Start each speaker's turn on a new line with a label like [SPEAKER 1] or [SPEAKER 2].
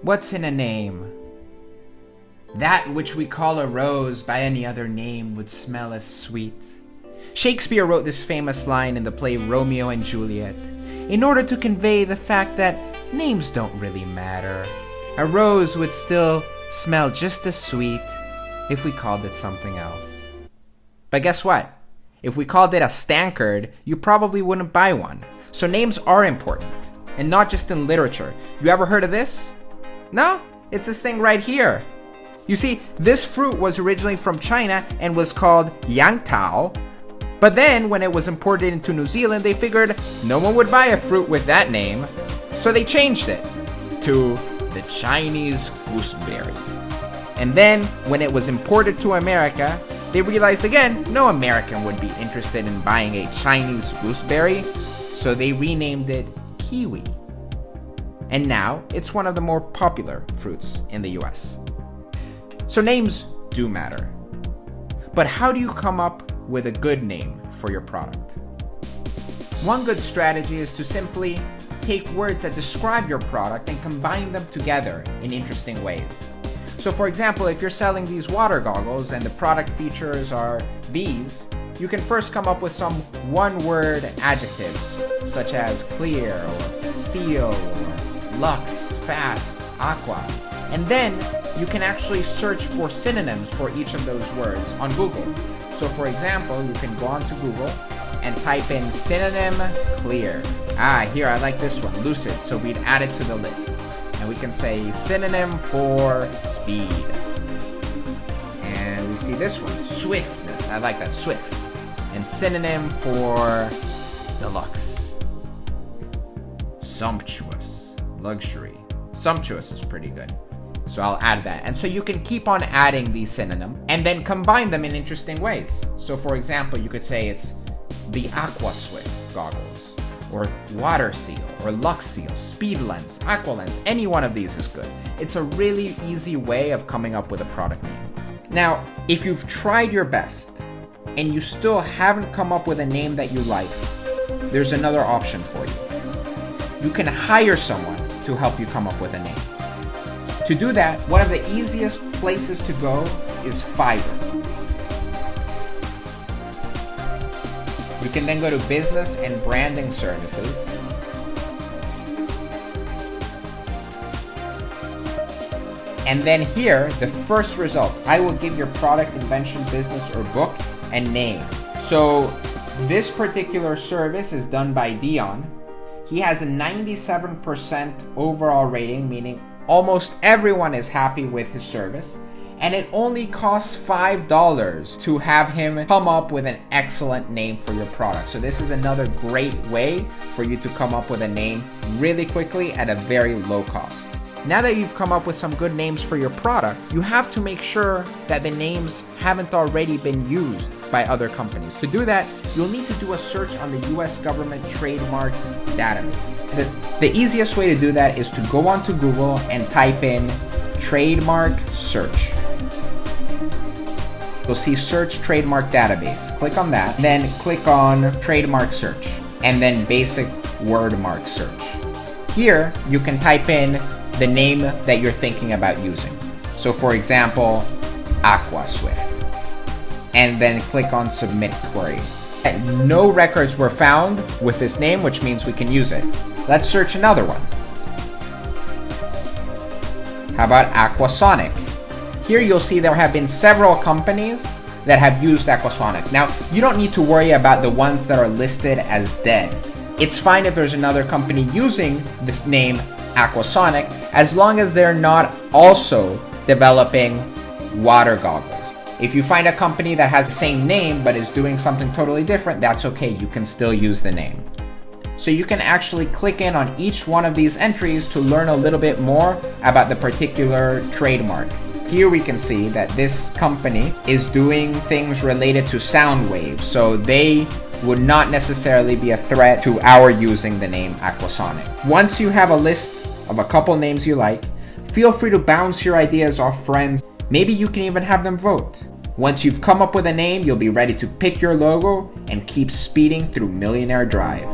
[SPEAKER 1] What's in a name? That which we call a rose by any other name would smell as sweet. Shakespeare wrote this famous line in the play Romeo and Juliet in order to convey the fact that names don't really matter. A rose would still smell just as sweet if we called it something else. But guess what? If we called it a Stankard, you probably wouldn't buy one. So names are important, and not just in literature. You ever heard of this? No? It's this thing right here. You see, this fruit was originally from China and was called Yangtao. But then, when it was imported into New Zealand, they figured no one would buy a fruit with that name. So they changed it to the Chinese gooseberry. And then, when it was imported to America, they realized again, no American would be interested in buying a Chinese gooseberry. So they renamed it kiwi. And now, it's one of the more popular fruits in the US. So names do matter. But how do you come up with a good name for your product? One good strategy is to simply take words that describe your product and combine them together in interesting ways. So for example, if you're selling these water goggles and the product features are these, you can first come up with some one-word adjectives, such as clear, or seal, or luxe, fast, aqua. And then you can actually search for synonyms for each of those words on Google. So for example, you can go onto Google and type in synonym clear. Here, I like this one, lucid. So we'd add it to the list. And we can say synonym for speed. And we see this one, swiftness. I like that, swift. And synonym for deluxe. Sumptuous, luxury. Sumptuous is pretty good. So I'll add that. And so you can keep on adding these synonyms and then combine them in interesting ways. So for example, you could say it's the Aqua Swift goggles, or Water Seal, or Lux Seal, Speed Lens, Aqua Lens. Any one of these is good. It's a really easy way of coming up with a product name. Now, if you've tried your best and you still haven't come up with a name that you like, there's another option for you. You can hire someone to help you come up with a name. To do that, one of the easiest places to go is Fiverr. You can then go to business and branding services. And then here, the first result, I will give your product, invention, business, or book a name. So this particular service is done by Dion. He has a 97% overall rating, meaning almost everyone is happy with his service, and it only costs $5 to have him come up with an excellent name for your product. So this is another great way for you to come up with a name really quickly at a very low cost. Now that you've come up with some good names for your product, you have to make sure that the names haven't already been used by other companies. To do that, you'll need to do a search on the US government trademark database. The easiest way to do that is to go onto Google and type in trademark search. You'll see search trademark database. Click on that, then click on trademark search, and then basic word mark search. Here, you can type in the name that you're thinking about using. So for example, Aqua Swift. And then click on submit query. No records were found with this name, which means we can use it. Let's search another one. How about Aquasonic? Here you'll see there have been several companies that have used Aquasonic. Now, you don't need to worry about the ones that are listed as dead. It's fine if there's another company using this name Aquasonic, as long as they're not also developing water goggles. If you find a company that has the same name but is doing something totally different, that's okay, you can still use the name. So you can actually click in on each one of these entries to learn a little bit more about the particular trademark. Here we can see that this company is doing things related to sound waves, so they would not necessarily be a threat to our using the name Aquasonic. Once you have a list of a couple names you like, feel free to bounce your ideas off friends. Maybe you can even have them vote. Once you've come up with a name, you'll be ready to pick your logo and keep speeding through Millionaire Drive.